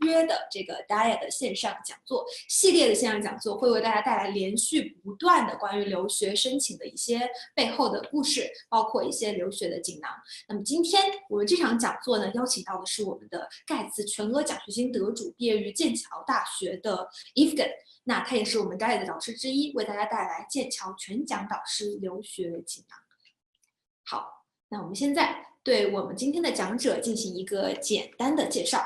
约的这个 DIA 的线上讲座系列的线上讲座，会为大家带来连续不断的关于留学申请的一些背后的故事，包括一些留学的锦囊。那么今天我们这场讲座呢，邀请到的是我们的盖茨全额奖学金得主，毕业于剑桥大学的 Yevgen。那他也是我们 DIA 的导师之一，为大家带来剑桥全奖导师留学锦囊。好，那我们现在对我们今天的讲者进行一个简单的介绍。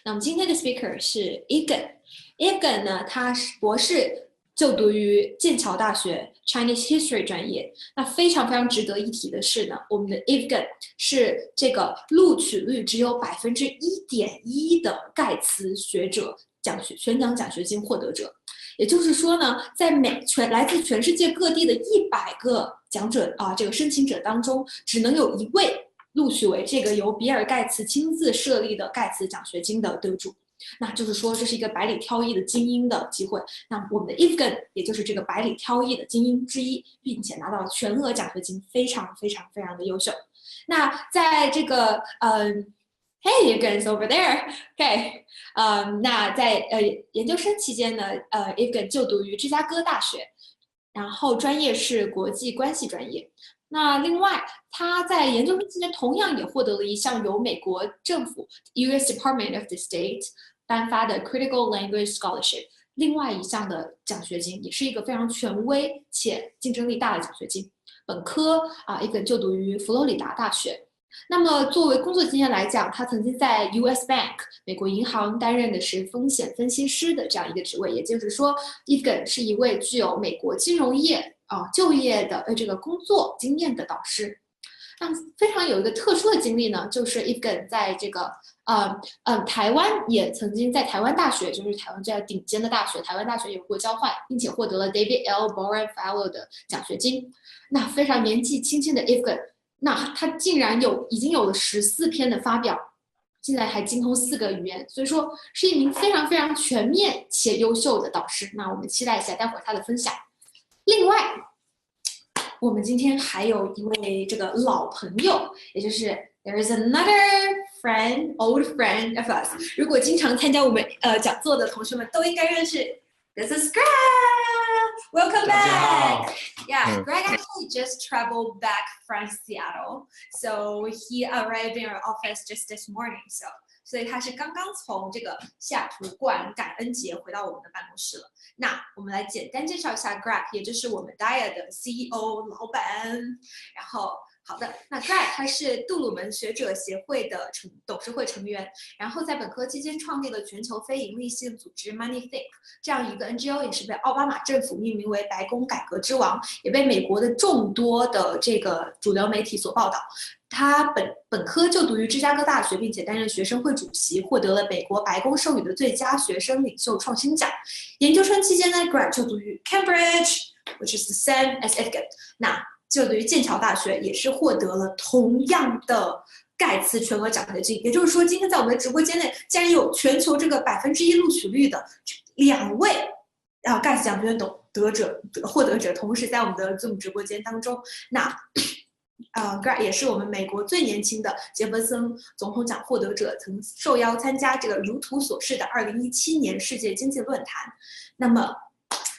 那么今天的 speaker 是 Yevgen。Yevgen 呢，他是博士就读于剑桥大学 Chinese History 专业。那非常非常值得一提的是呢，我们的 Yevgen 是这个录取率只有1.1%的盖茨学者全奖奖学金获得者。也就是说呢，在来自全世界各地的100个讲者这个申请者当中，只能有1位录取为这个由比尔盖茨亲自设立的盖茨奖学金的得主。那就是说，这是一个百里挑一的精英的机会。那我们的 Yevgen 也就是这个百里挑一的精英之一，并且拿到了全额奖学金，非常非常非常的优秀。那在这个Hey, Yevgen is over there. Okay. 那在研究生期间呢，Yevgen 就读于芝加哥大学，然后专业是国际关系专业。那另外，他在研究生期间同样也获得了一项由美国政府 U.S. Department of the State 颁发的 Critical Language Scholarship， 另外一项的奖学金，也是一个非常权威且竞争力大的奖学金。本科Yevgen 就读于佛罗里达大学。那么作为工作经验来讲，他曾经在 US Bank 美国银行担任的是风险分析师的这样一个职位，也就是说 Yevgen 是一位具有美国金融业就业的这个工作经验的导师。那非常有一个特殊的经历呢，就是 Yevgen 在这个台湾也曾经在台湾大学，就是台湾最顶尖的大学，台湾大学有过交换，并且获得了 David L. Boren Fellow 的奖学金。那非常年纪轻轻的 Yevgen，那他竟然已经有了14篇的发表，现在还精通4个语言，所以说是一名非常非常全面且优秀的导师。那我们期待一下待会儿他的分享。另外，我们今天还有一位这个老朋友，也就是 there is another old friend of us。如果经常参加我们讲座的同学们都应该认识。This is Greg. Welcome back. Yeah, Greg actually just traveled back from Seattle, so he arrived in our office just this morning. 所以他是刚刚从这个西雅图过完感恩节回到我们的办公室了。那我们来简单介绍一下 Greg， 也就是我们 DIA 的 CEO 老板。然后好的，那 Greg 他是杜鲁门学者协会的董事会成员，然后在本科期间创立了全球非营利性组织 MoneyThink 这样一个 NGO， 也是被奥巴马政府命名为白宫改革之王，也被美国的众多的这个主流媒体所报道。他本科就读于芝加哥大学，并且担任学生会主席，获得了美国白宫授予的最佳学生领袖创新奖。研究生期间呢 ，Greg 就读于 Cambridge，which is the same as Yevgen。那就读于剑桥大学，也是获得了同样的盖茨全额奖学金。也就是说，今天在我们的直播间内，竟然有全球这个1%录取率的2位盖茨奖学金获得者，同时在我们的 Zoom 直播间当中。那Greg 也是我们美国最年轻的杰弗森总统奖获得者，曾受邀参加这个如图所示的2017年世界经济论坛。那么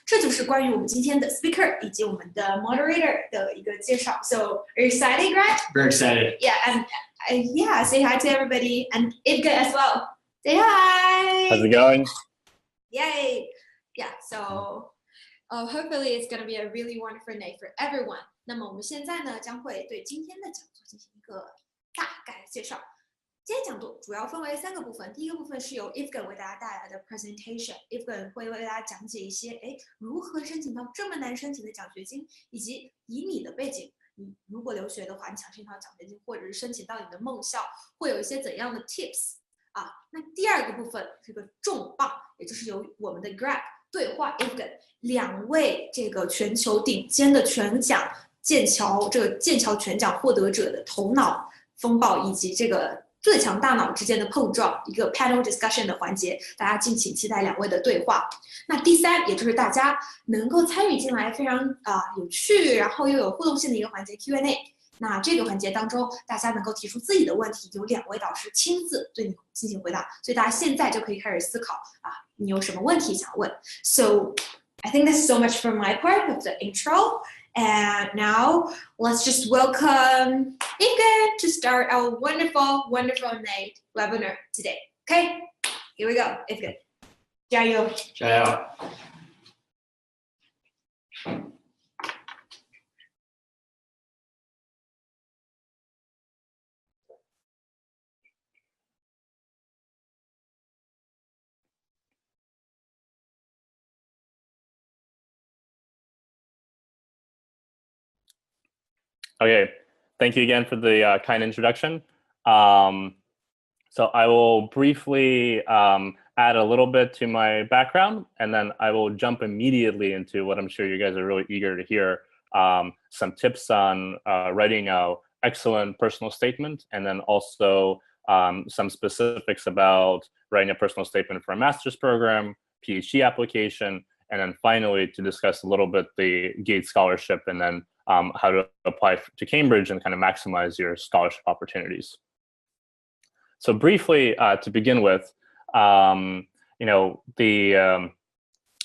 这就是关于我们今天的 speaker 以及我们的 moderator 的一个介绍。So, are you excited, Greg? Very excited. Yeah, and yeah, say hi to everybody and Yevgen as well. Say hi. How's it going? Yay. Yeah, so hopefully it's going to be a really wonderful night for everyone. 那么我们现在呢，将会对今天的讲座进行一个大概的介绍。今天讲座主要分为3个部分，第一个部分是由 Yevgen 为大家带来的 presentation。Yevgen 会为大家讲解一些如何申请到这么难申请的奖学金，以及以你的背景，你如果留学的话，你想申请到奖学金，或者是申请到你的梦校，会有一些怎样的 tips 那第二个部分这个重磅，也就是由我们的 Greg 对话 Yevgen 2位这个全球顶尖的全奖剑桥全奖获得者的头脑风暴，以及这个最强大脑之间的碰撞，一个 panel discussion 的环节，大家敬请期待2位的对话。那第3，也就是大家能够参与进来非常有趣，然后又有互动性的一个环节 Q&A，那这个环节当中，大家能够提出自己的问题，有2位导师亲自对你进行回答，所以大家现在就可以开始思考啊，你有什么问题想问 ？So I think that's so much for my part of the intro. And now let's just welcome Yevgen to start our wonderful, wonderful night webinar today. Okay, here we go. Yevgen, 加油！加油！ Okay, thank you again for the kind introduction. So I will briefly add a little bit to my background, and then I will jump immediately into what I'm sure you guys are really eager to hear, some tips on writing an excellent personal statement, and then also some specifics about writing a personal statement for a master's program, PhD application, and then finally to discuss a little bit the Gates Scholarship, and then how to apply to Cambridge and kind of maximize your scholarship opportunities. So briefly, to begin with, you know,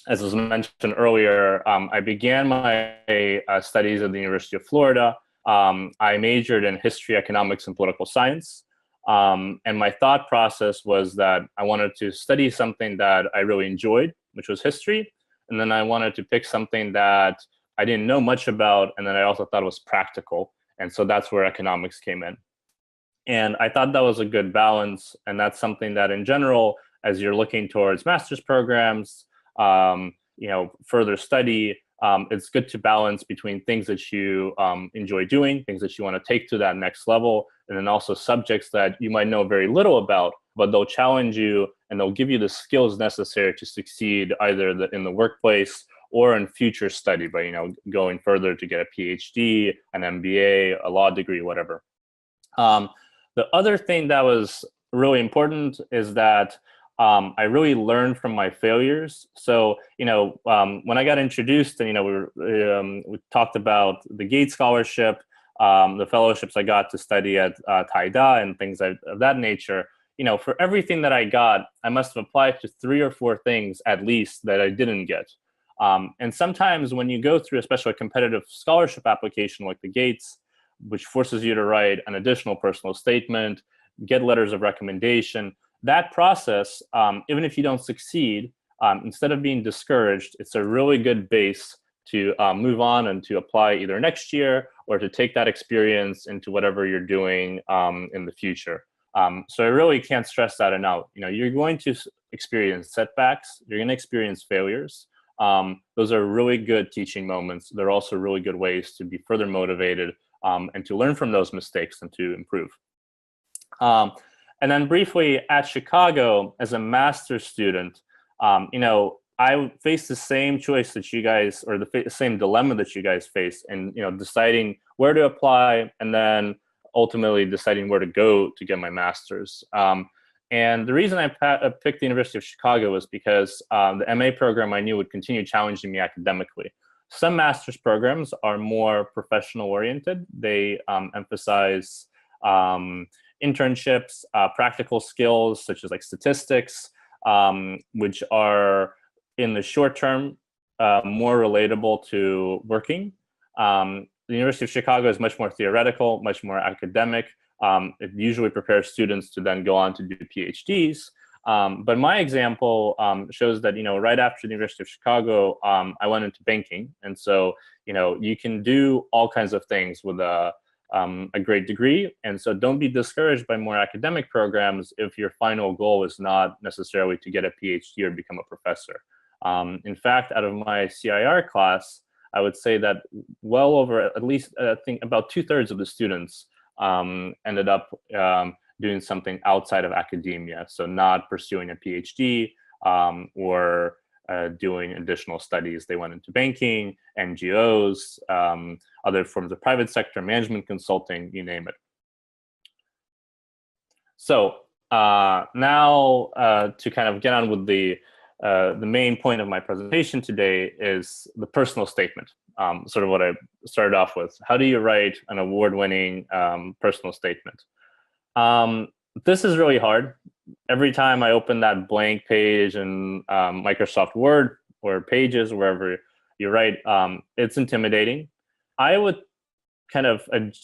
as was mentioned earlier, I began my studies at the University of Florida. I majored in history, economics, and political science. And my thought process was that I wanted to study something that I really enjoyed, which was history. And then I wanted to pick something that I didn't know much about, and then I also thought it was practical. And so that's where economics came in. And I thought that was a good balance. And that's something that in general, as you're looking towards master's programs, you know, further study, it's good to balance between things that you enjoy doing, things that you want to take to that next level, and then also subjects that you might know very little about, but they'll challenge you and they'll give you the skills necessary to succeed either in the workplace or in future study, but, you know, going further to get a PhD, an MBA, a law degree, whatever. The other thing that was really important is that I really learned from my failures. So, you know, when I got introduced, and, you know, we talked about the Gates Scholarship, the fellowships I got to study at TAIDA and things of that nature. You know, for everything that I got, I must have applied to 3 or 4 things at least that I didn't get. And sometimes when you go through, especially a competitive scholarship application like the Gates, which forces you to write an additional personal statement, get letters of recommendation, that process, even if you don't succeed, instead of being discouraged, it's a really good base to move on and to apply either next year or to take that experience into whatever you're doing in the future. So I really can't stress that enough. You know, you're going to experience setbacks, you're going to experience failures. Those are really good teaching moments. They're also really good ways to be further motivated and to learn from those mistakes and to improve. And then briefly at Chicago as a master's student, you know, I faced the same choice that you guys, or the same dilemma that you guys face, and, you know, deciding where to apply and then ultimately deciding where to go to get my master's. And the reason I picked the University of Chicago was because the MA program I knew would continue challenging me academically. Some master's programs are more professional oriented. They emphasize internships, practical skills such as like statistics, which are in the short term more relatable to working. The University of Chicago is much more theoretical, much more academic. It usually prepares students to then go on to do PhDs. But my example shows that, you know, right after the University of Chicago, I went into banking. And so, you know, you can do all kinds of things with a great degree. And so don't be discouraged by more academic programs if your final goal is not necessarily to get a PhD or become a professor. In fact, out of my CIR class, I would say that well over at least, I think about 2/3 of the students ended up doing something outside of academia. So not pursuing a PhD or doing additional studies. They went into banking, NGOs, other forms of private sector, management consulting, you name it. So now to kind of get on with the the main point of my presentation today is the personal statement, sort of what I started off with. How do you write an award-winning personal statement? This is really hard. Every time I open that blank page in Microsoft Word or Pages, wherever you write, it's intimidating. I would kind of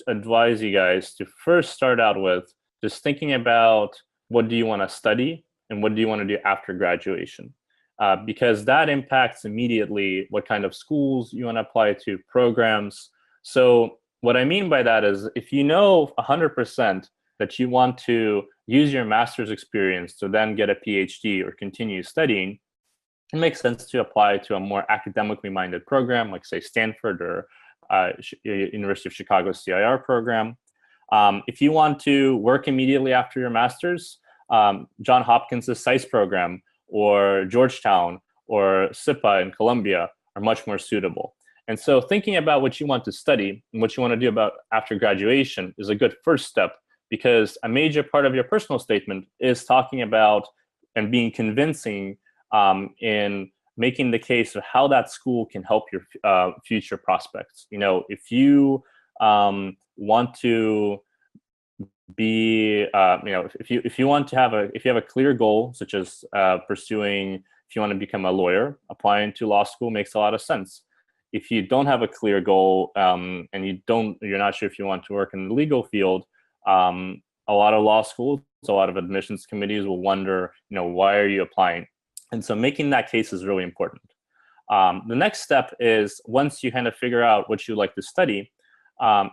advise you guys to first start out with just thinking about what do you want to study and what do you want to do after graduation, because that impacts immediately what kind of schools you want to apply to, programs. So what I mean by that is if you know 100% that you want to use your master's experience to then get a PhD or continue studying, it makes sense to apply to a more academically minded program, like say Stanford or University of Chicago CIR program. If you want to work immediately after your master's, John Hopkins' SICE program or Georgetown or SIPA in Columbia are much more suitable. And so thinking about what you want to study and what you want to do about after graduation is a good first step, because a major part of your personal statement is talking about and being convincing in making the case of how that school can help your future prospects. You know, if you want to be, if you want to have if you have a clear goal, such as pursuing, if you want to become a lawyer, applying to law school makes a lot of sense. If you don't have a clear goal and you're not sure if you want to work in the legal field, a lot of law schools, a lot of admissions committees will wonder, why are you applying? And so making that case is really important. The next step is, once you kind of figure out what you like to study,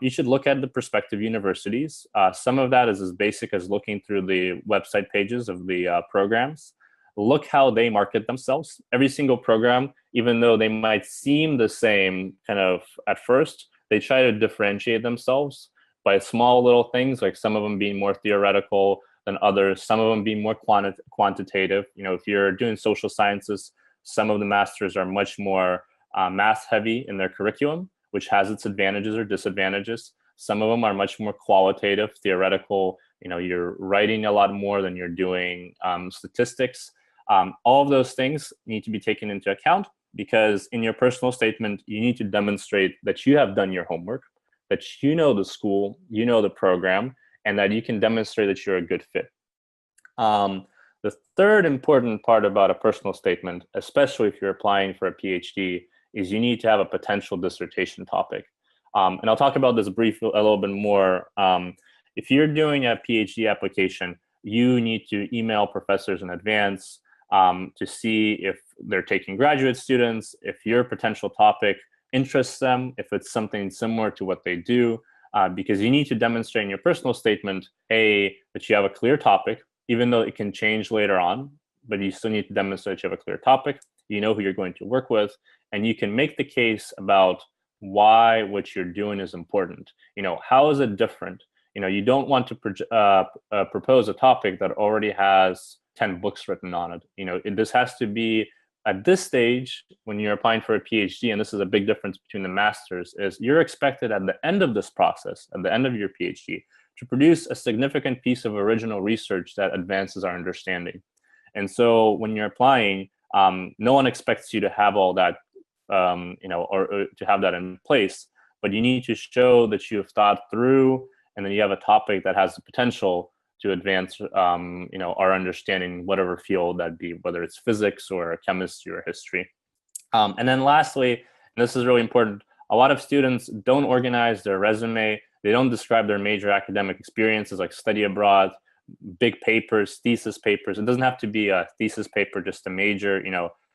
you should look at the prospective universities. Some of that is as basic as looking through the website pages of the programs. Look how they market themselves. Every single program, even though they might seem the same kind of at first, they try to differentiate themselves by small little things, like some of them being more theoretical than others, some of them being more quantitative. If you're doing social sciences, some of the masters are much more math heavy in their curriculum, which has its advantages or disadvantages. Some of them are much more qualitative, theoretical. You're writing a lot more than you're doing statistics. All of those things need to be taken into account, because in your personal statement, you need to demonstrate that you have done your homework, that you know the school, you know the program, and that you can demonstrate that you're a good fit. The third important part about a personal statement, especially if you're applying for a PhD, is you need to have a potential dissertation topic. And I'll talk about this briefly a little bit more. If you're doing a PhD application, you need to email professors in advance to see if they're taking graduate students, if your potential topic interests them, if it's something similar to what they do, because you need to demonstrate in your personal statement, A, that you have a clear topic, even though it can change later on, but you still need to demonstrate you have a clear topic, you know who you're going to work with, and you can make the case about why what you're doing is important. How is it different? You don't want to propose a topic that already has 10 books written on it. This has to be, at this stage, when you're applying for a PhD, and this is a big difference between the masters, is you're expected at the end of this process, at the end of your PhD, to produce a significant piece of original research that advances our understanding. And so when you're applying, no one expects you to have all that, or to have that in place, but you need to show that you have thought through, and then you have a topic that has the potential to advance, our understanding, whatever field that be, whether it's physics or chemistry or history. And then lastly, and this is really important, a lot of students don't organize their resume. They don't describe their major academic experiences, like study abroad, big papers, thesis papers. It doesn't have to be a thesis paper, just a major,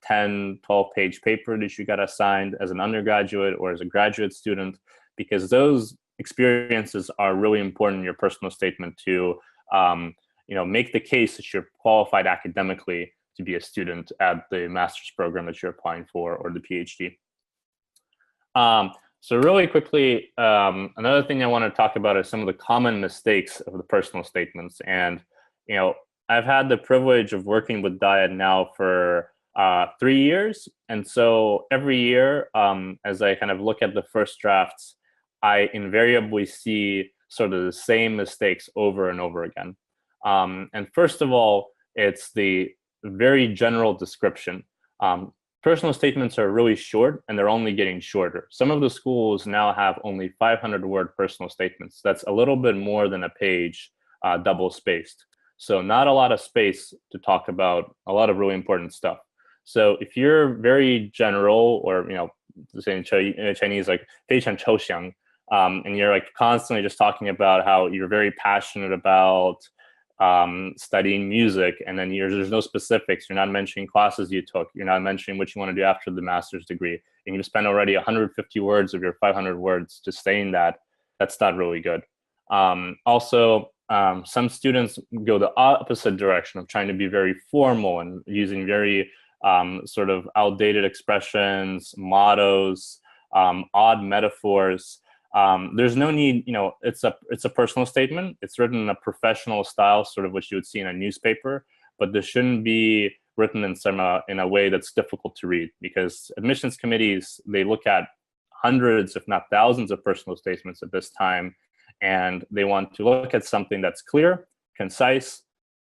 10, 12-page paper that you got assigned as an undergraduate or as a graduate student, because those experiences are really important in your personal statement to make the case that you're qualified academically to be a student at the master's program that you're applying for, or the PhD. So really quickly, another thing I want to talk about is some of the common mistakes of the personal statements. And, I've had the privilege of working with Diet now for 3 years. And so every year, as I kind of look at the first drafts, I invariably see sort of the same mistakes over and over again. And first of all, it's the very general description. Personal statements are really short, and they're only getting shorter. Some of the schools now have only 500-word personal statements. That's a little bit more than a page, double spaced. So not a lot of space to talk about a lot of really important stuff. So if you're very general, or say in Chinese, like 非常抽象, and you're like constantly just talking about how you're very passionate about studying music, and then there's no specifics. You're not mentioning classes you took. You're not mentioning what you want to do after the master's degree. And you spend already 150 words of your 500 words just saying that. That's not really good. Also, some students go the opposite direction of trying to be very formal and using very sort of outdated expressions, mottos, odd metaphors. There's no need, it's a personal statement. It's written in a professional style, sort of what you would see in a newspaper, but this shouldn't be written in a way that's difficult to read, because admissions committees, they look at hundreds, if not thousands, of personal statements at this time, and they want to look at something that's clear, concise,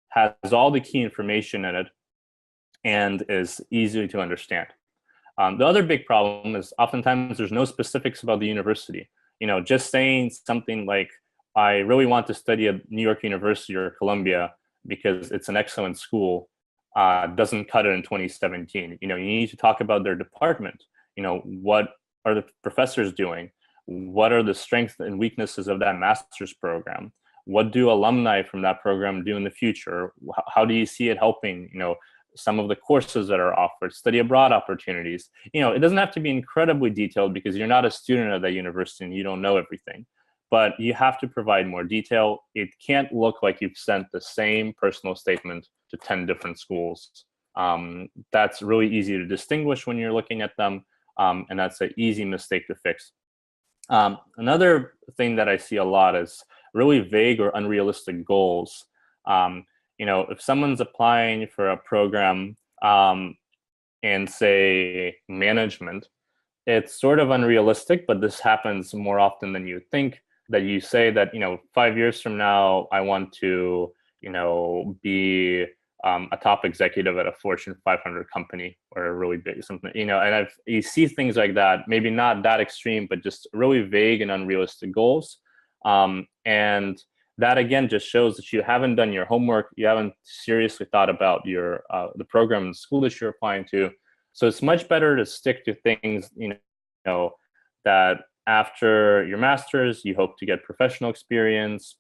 has all the key information in it, and is easy to understand. The other big problem is oftentimes there's no specifics about the university. Just saying something like, I really want to study at New York University or Columbia because it's an excellent school, doesn't cut it in 2017. You need to talk about their department. What are the professors doing? What are the strengths and weaknesses of that master's program? What do alumni from that program do in the future? How do you see it helping, some of the courses that are offered, study abroad opportunities? It doesn't have to be incredibly detailed because you're not a student at that university and you don't know everything, but you have to provide more detail. It can't look like you've sent the same personal statement to 10 different schools. That's really easy to distinguish when you're looking at them, and that's an easy mistake to fix. Another thing that I see a lot is really vague or unrealistic goals. If someone's applying for a program in, say, management, it's sort of unrealistic, but this happens more often than you think, that you say that, 5 years from now, I want to, be a top executive at a Fortune 500 company or a really big something, and you see things like that, maybe not that extreme, but just really vague and unrealistic goals. And that again just shows that you haven't done your homework. You haven't seriously thought about your the program and school that you're applying to. So it's much better to stick to things, that after your master's, you hope to get professional experience.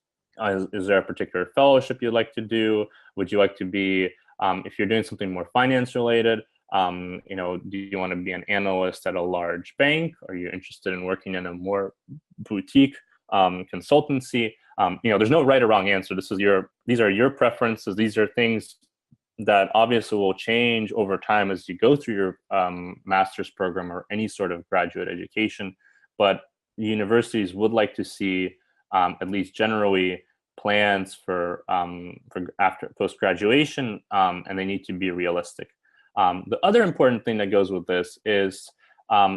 Is there a particular fellowship you'd like to do? Would you like to be, if you're doing something more finance related, do you want to be an analyst at a large bank? Are you interested in working in a more boutique consultancy? There's no right or wrong answer. These are your preferences. These are things that obviously will change over time as you go through your master's program or any sort of graduate education. But universities would like to see, at least generally, plans for after post-graduation, and they need to be realistic. The other important thing that goes with this is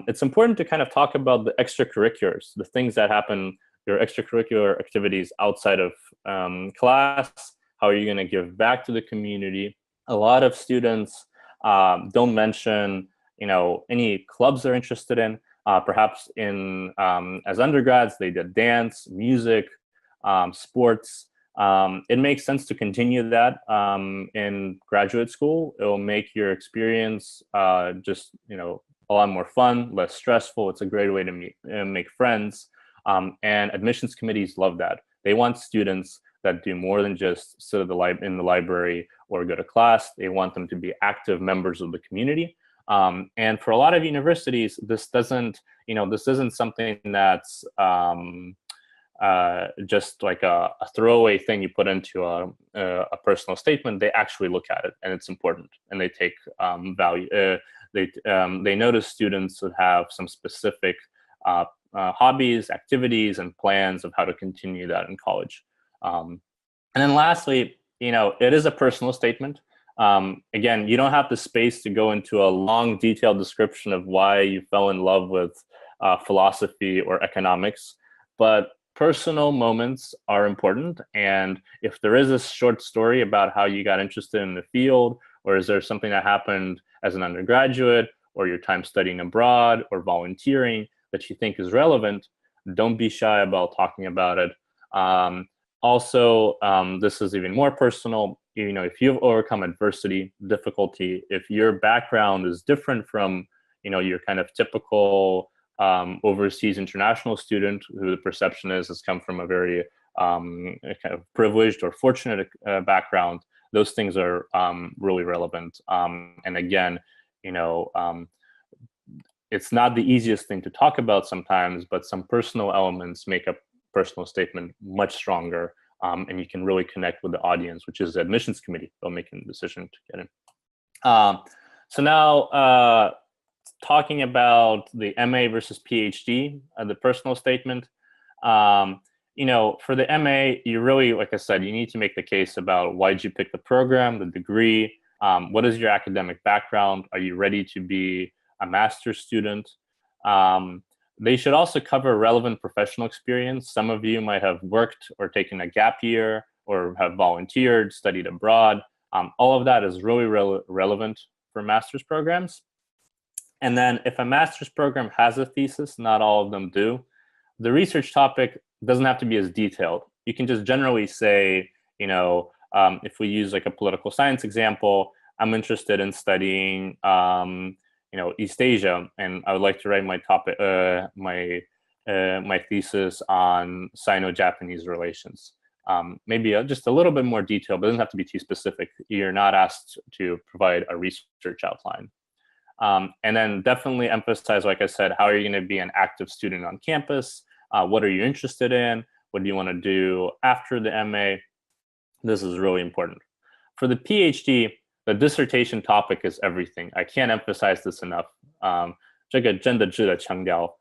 it's important to kind of talk about the extracurriculars, the things that happen, your extracurricular activities outside of class. How are you going to give back to the community? A lot of students don't mention, any clubs they're interested in. Perhaps as undergrads, they did dance, music, sports. It makes sense to continue that in graduate school. It will make your experience just, a lot more fun, less stressful. It's a great way to make friends. And admissions committees love that. They want students that do more than just sit in the library or go to class. They want them to be active members of the community. And for a lot of universities, this isn't something that's just like a throwaway thing you put into a personal statement. They actually look at it, and it's important, and they take value. They notice students that have some specific hobbies, activities, and plans of how to continue that in college. And then lastly, it is a personal statement. Again, you don't have the space to go into a long, detailed description of why you fell in love with philosophy or economics, but personal moments are important. And if there is a short story about how you got interested in the field, Or is there something that happened as an undergraduate or your time studying abroad or volunteering that you think is relevant? Don't be shy about talking about it. This is even more personal. If you've overcome adversity, difficulty, if your background is different from, your kind of typical overseas international student who the perception has come from a very kind of privileged or fortunate background, those things are really relevant. And again, it's not the easiest thing to talk about sometimes, but some personal elements make a personal statement much stronger, and you can really connect with the audience, which is the admissions committee while making the decision to get in. So now, talking about the MA versus PhD, the personal statement. For the MA, you really, like I said, you need to make the case about why did you pick the program, the degree, what is your academic background? Are you ready to be a master's student? They should also cover relevant professional experience. Some of you might have worked or taken a gap year or have volunteered, studied abroad. All of that is really relevant for master's programs. And then if a master's program has a thesis, not all of them do, the research topic doesn't have to be as detailed. You can just generally say, if we use like a political science example, I'm interested in studying, East Asia, and I would like to write my topic, my thesis on Sino-Japanese relations. Maybe just a little bit more detail, but it doesn't have to be too specific. You're not asked to provide a research outline. And then definitely emphasize, like I said, how are you going to be an active student on campus? What are you interested in? What do you want to do after the MA? This is really important. For the PhD, the dissertation topic is everything. I can't emphasize this enough. 这个真的值得强调.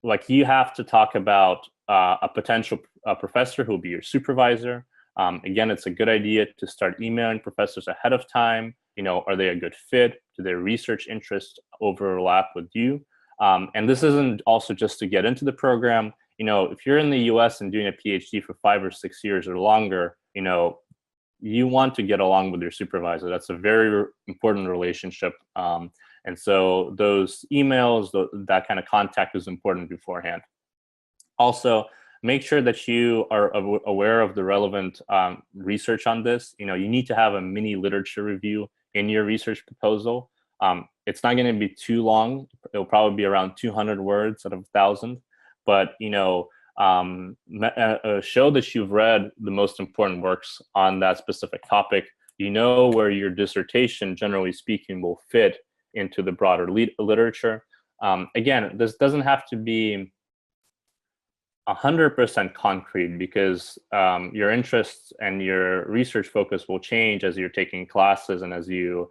Like you have to talk about a potential professor who will be your supervisor. Again, it's a good idea to start emailing professors ahead of time. Are they a good fit? Do their research interests overlap with you? And this isn't also just to get into the program. If you're in the US and doing a PhD for 5 or 6 years or longer, you want to get along with your supervisor. That's a very important relationship. And so those emails, that kind of contact is important beforehand. Also, make sure that you are aware of the relevant research on this. You need to have a mini literature review in your research proposal. It's not going to be too long. It'll probably be around 200 words out of 1,000. But, show that you've read the most important works on that specific topic. Where your dissertation, generally speaking, will fit into the broader literature. Again, this doesn't have to be 100% concrete because your interests and your research focus will change as you're taking classes and as you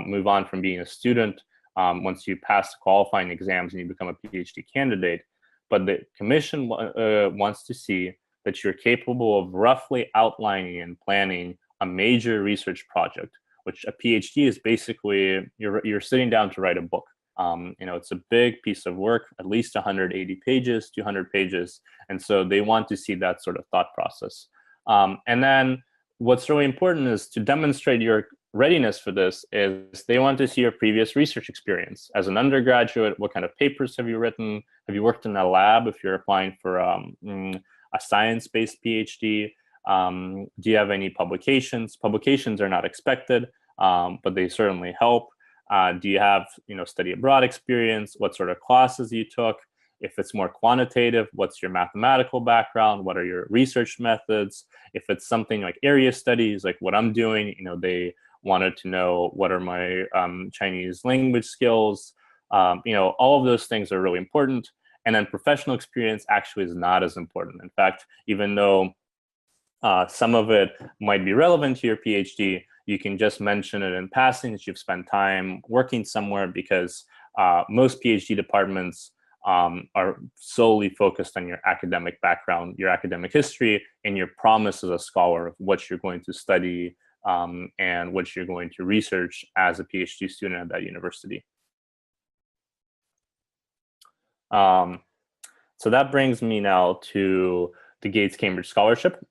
move on from being a student once you pass the qualifying exams and you become a PhD candidate. But the commission wants to see that you're capable of roughly outlining and planning a major research project, which a PhD is basically, you're sitting down to write a book. It's a big piece of work, at least 180 pages, 200 pages. And so they want to see that sort of thought process. And then what's really important is to demonstrate your readiness for this is they want to see your previous research experience. As an undergraduate, what kind of papers have you written? Have you worked in a lab if you're applying for a science-based PhD? Do you have any publications? Publications are not expected, but they certainly help. Do you have study abroad experience? What sort of classes you took? If it's more quantitative, what's your mathematical background? What are your research methods? If it's something like area studies, like what I'm doing, they wanted to know what are my Chinese language skills. All of those things are really important. And then professional experience actually is not as important. In fact, even though some of it might be relevant to your PhD, you can just mention it in passing that you've spent time working somewhere because most PhD departments are solely focused on your academic background, your academic history, and your promise as a scholar of what you're going to study and what you're going to research as a PhD student at that university. So that brings me now to the Gates Cambridge Scholarship.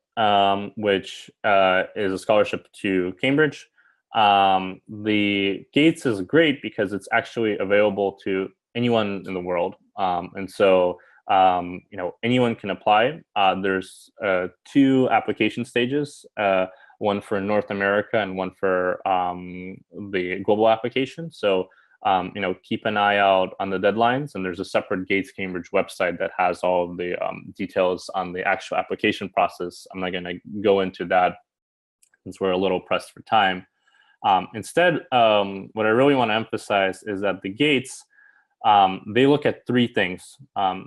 which is a scholarship to Cambridge. The Gates is great because it's actually available to anyone in the world. And so, anyone can apply. There's 2 application stages, one for North America and one for the global application. So, keep an eye out on the deadlines, and there's a separate Gates Cambridge website that has all of the details on the actual application process. I'm not going to go into that since we're a little pressed for time. Instead, what I really want to emphasize is that the Gates, they look at 3 things.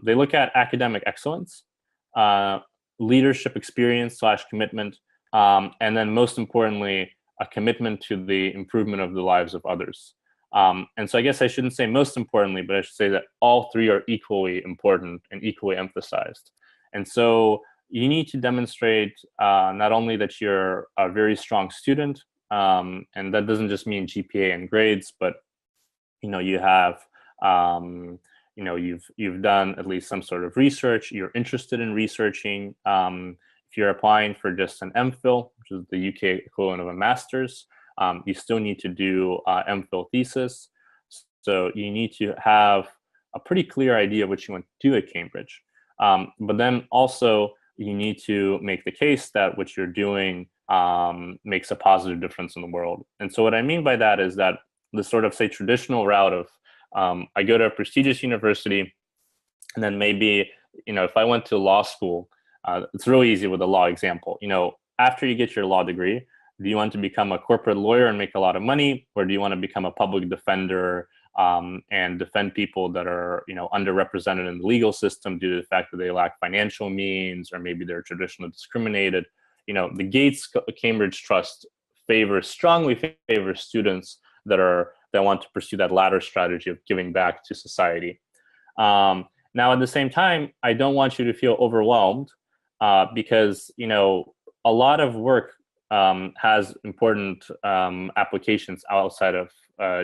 They look at academic excellence, leadership experience / commitment, and then most importantly, a commitment to the improvement of the lives of others. And so I guess I shouldn't say most importantly, but I should say that all 3 are equally important and equally emphasized. And so you need to demonstrate not only that you're a very strong student, and that doesn't just mean GPA and grades, but you have you've done at least some sort of research. You're interested in researching. If you're applying for just an MPhil, which is the UK equivalent of a master's, you still need to do MPhil thesis. So you need to have a pretty clear idea of what you want to do at Cambridge. But then also you need to make the case that what you're doing makes a positive difference in the world. And so what I mean by that is that the sort of, say, traditional route of I go to a prestigious university, and then maybe, if I went to law school, it's really easy with a law example. After you get your law degree, do you want to become a corporate lawyer and make a lot of money, or do you want to become a public defender and defend people that are, underrepresented in the legal system due to the fact that they lack financial means, or maybe they're traditionally discriminated? The Gates Cambridge Trust strongly favors students that want to pursue that latter strategy of giving back to society. Now, at the same time, I don't want you to feel overwhelmed because, a lot of work has important applications outside of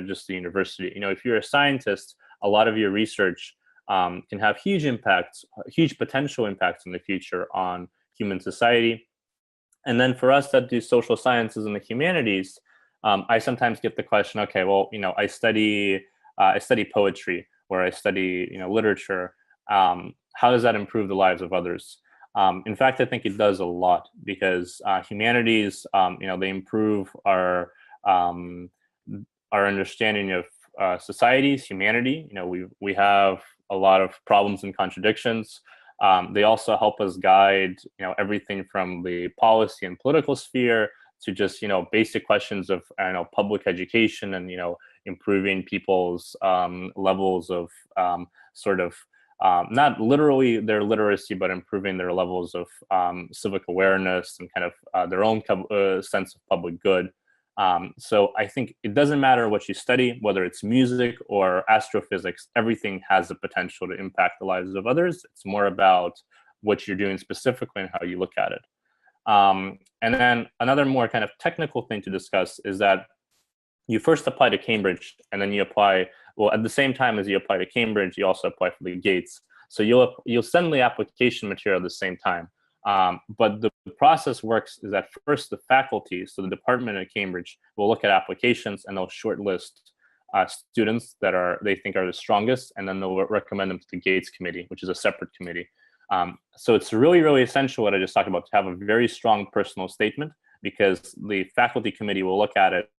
just the university. If you're a scientist, a lot of your research can have huge potential impacts in the future on human society. And then for us that do social sciences and the humanities, I sometimes get the question, okay, well, I study poetry, or I study, literature. How does that improve the lives of others? In fact, I think it does a lot, because humanities, they improve our understanding of societies, humanity. We have a lot of problems and contradictions. They also help us guide, everything from the policy and political sphere to just, basic questions of, public education and, improving people's levels of not literally their literacy, but improving their levels of civic awareness and kind of their own sense of public good. So I think it doesn't matter what you study, whether it's music or astrophysics, everything has the potential to impact the lives of others. It's more about what you're doing specifically and how you look at it. And then another more kind of technical thing to discuss is that you first apply to Cambridge, and then you apply, well, at the same time as you apply to Cambridge, you also apply for the Gates. So you'll send the application material at the same time. But the process works is that first the faculty, so the department at Cambridge, will look at applications and they'll shortlist students that they think are the strongest, and then they'll recommend them to the Gates committee, which is a separate committee. So it's really, really essential what I just talked about, to have a very strong personal statement, because the faculty committee will look at it.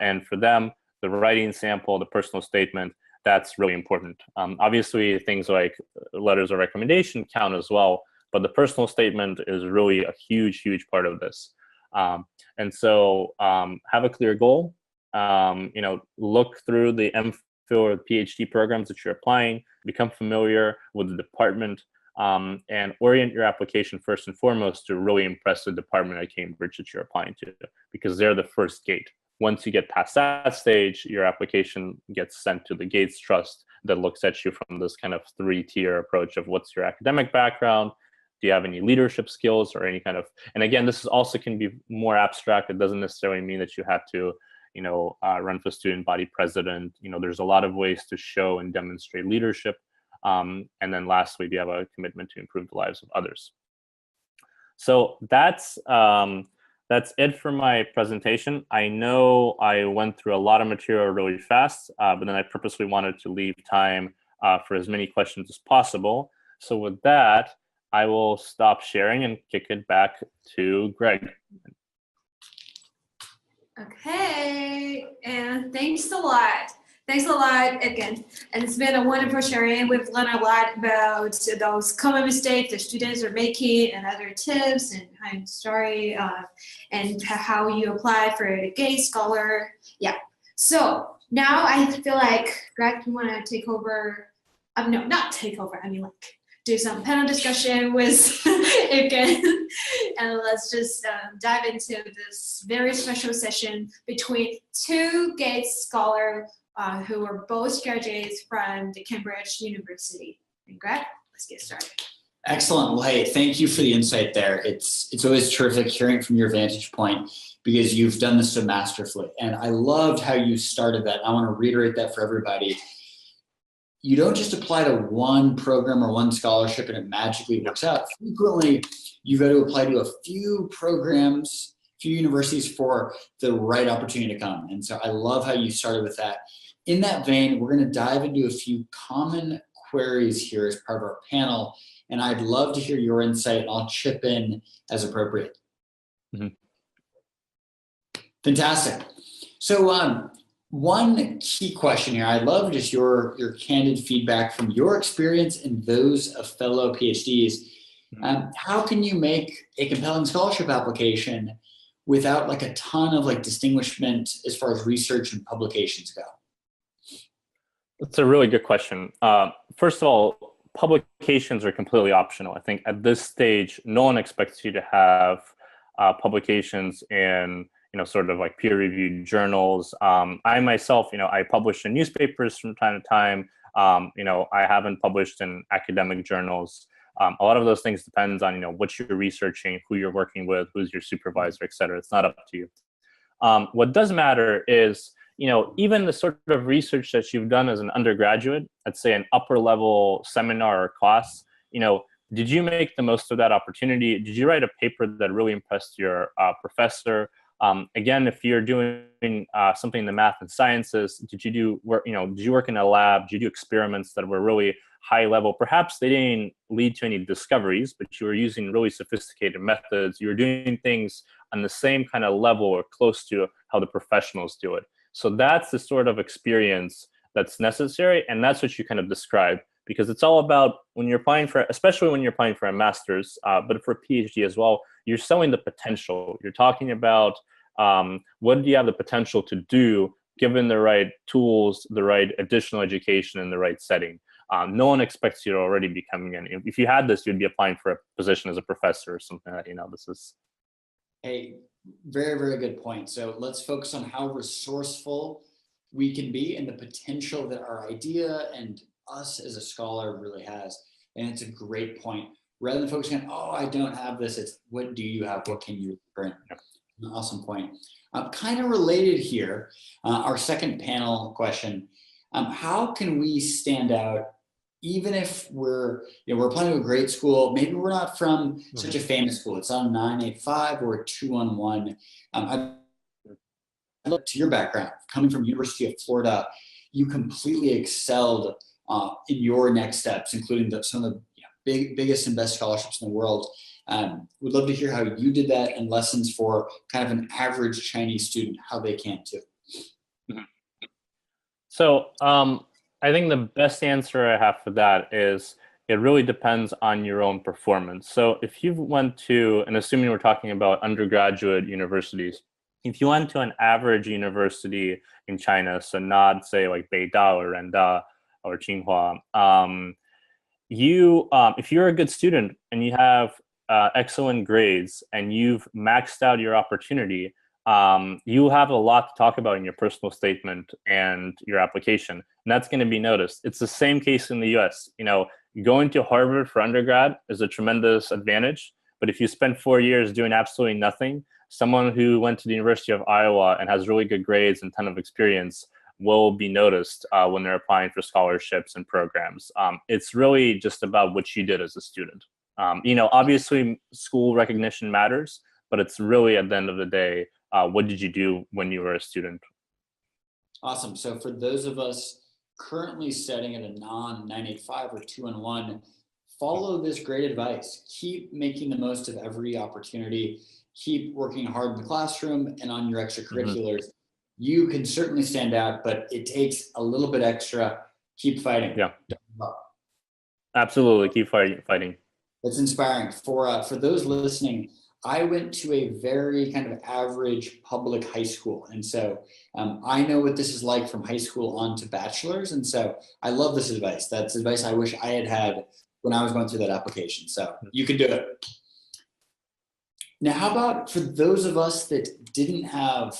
And for them, the writing sample, the personal statement, that's really important. Obviously, things like letters of recommendation count as well, but the personal statement is really a huge, huge part of this. And so have a clear goal, look through the MPhil or PhD programs that you're applying, become familiar with the department, and orient your application first and foremost to really impress the department at Cambridge that you're applying to, because they're the first gate. Once you get past that stage, your application gets sent to the Gates Trust that looks at you from this kind of 3-tier approach of what's your academic background, do you have any leadership skills or any kind of, and again, this is also can be more abstract. It doesn't necessarily mean that you have to, run for student body president. There's a lot of ways to show and demonstrate leadership. And then lastly, do you have a commitment to improve the lives of others? So that's it for my presentation. I know I went through a lot of material really fast, but then I purposely wanted to leave time for as many questions as possible. So with that, I will stop sharing and kick it back to Greg. Okay, and thanks a lot. Thanks a lot again. And it's been a wonderful sharing. We've learned a lot about those common mistakes that students are making and other tips and behind the story and how you apply for the GATE Scholar. Yeah. So now I feel like Greg, you want to take over? No, not take over. I mean, like do some panel discussion with Yevgen, and let's just dive into this very special session between two GATE Scholar who were both graduates from the Cambridge University. And Greg, let's get started. Excellent. Well, hey, thank you for the insight there. It's always terrific hearing from your vantage point because you've done this so masterfully. And I loved how you started that. I want to reiterate that for everybody. You don't just apply to one program or one scholarship and it magically works out. Frequently, you got to apply to a few programs, few universities for the right opportunity to come. And so I love how you started with that. In that vein, we're going to dive into a few common queries here as part of our panel. And I'd love to hear your insight, and I'll chip in as appropriate. Mm-hmm. Fantastic. So one key question here, I'd love just your candid feedback from your experience and those of fellow PhDs. How can you make a compelling scholarship application without like a ton of like distinguishment as far as research and publications go? That's a really good question. First of all, publications are completely optional. I think at this stage, no one expects you to have publications in sort of like peer-reviewed journals. I myself, I publish in newspapers from time to time. I haven't published in academic journals. A lot of those things depends on what you're researching, who you're working with, who's your supervisor, et cetera. It's not up to you. What does matter is even the sort of research that you've done as an undergraduate, let's say an upper level seminar or class, did you make the most of that opportunity? Did you write a paper that really impressed your professor? Again, if you're doing something in the math and sciences, did you work in a lab? Did you do experiments that were really high level? Perhaps they didn't lead to any discoveries, but you were using really sophisticated methods. You were doing things on the same kind of level or close to how the professionals do it. So that's the sort of experience that's necessary, and that's what you kind of describe, because it's all about when you're applying for, especially when you're applying for a master's, but for a PhD as well, you're showing the potential. You're talking about what do you have the potential to do given the right tools, the right additional education, and the right setting. No one expects you to already be coming in. If you had this, you'd be applying for a position as a professor or something that, this is. Hey, very, very good point. So let's focus on how resourceful we can be and the potential that our idea and us as a scholar really has. And it's a great point. Rather than focusing on, oh, I don't have this, it's what do you have? What can you bring? An awesome point. Kind of related here, our second panel question, how can we stand out even if we're applying to a great school, maybe we're not from such a famous school, it's on 985 or a 211. I look to your background, coming from University of Florida, you completely excelled in your next steps, including some of the biggest and best scholarships in the world. Would love to hear how you did that and lessons for kind of an average Chinese student, how they can too. So I think the best answer I have for that is it really depends on your own performance. So if you went to, and assuming we're talking about undergraduate universities, if you went to an average university in China, so not say like Beida or Renda or Tsinghua, if you're a good student and you have excellent grades and you've maxed out your opportunity, you have a lot to talk about in your personal statement and your application, and that's going to be noticed. It's the same case in the US. Going to Harvard for undergrad is a tremendous advantage, but if you spend 4 years doing absolutely nothing, someone who went to the University of Iowa and has really good grades and a ton of experience will be noticed when they're applying for scholarships and programs. It's really just about what you did as a student. Obviously school recognition matters, but it's really at the end of the day, what did you do when you were a student? Awesome. So for those of us currently studying at a non-985 or 2-1, follow this great advice. Keep making the most of every opportunity. Keep working hard in the classroom and on your extracurriculars. You can certainly stand out, but it takes a little bit extra. Keep fighting. Yeah, absolutely. Keep fighting. That's inspiring. For those listening, I went to a very kind of average public high school. And so I know what this is like from high school on to bachelor's. And so I love this advice. That's advice I wish I had when I was going through that application. So you can do it. Now, how about for those of us that didn't have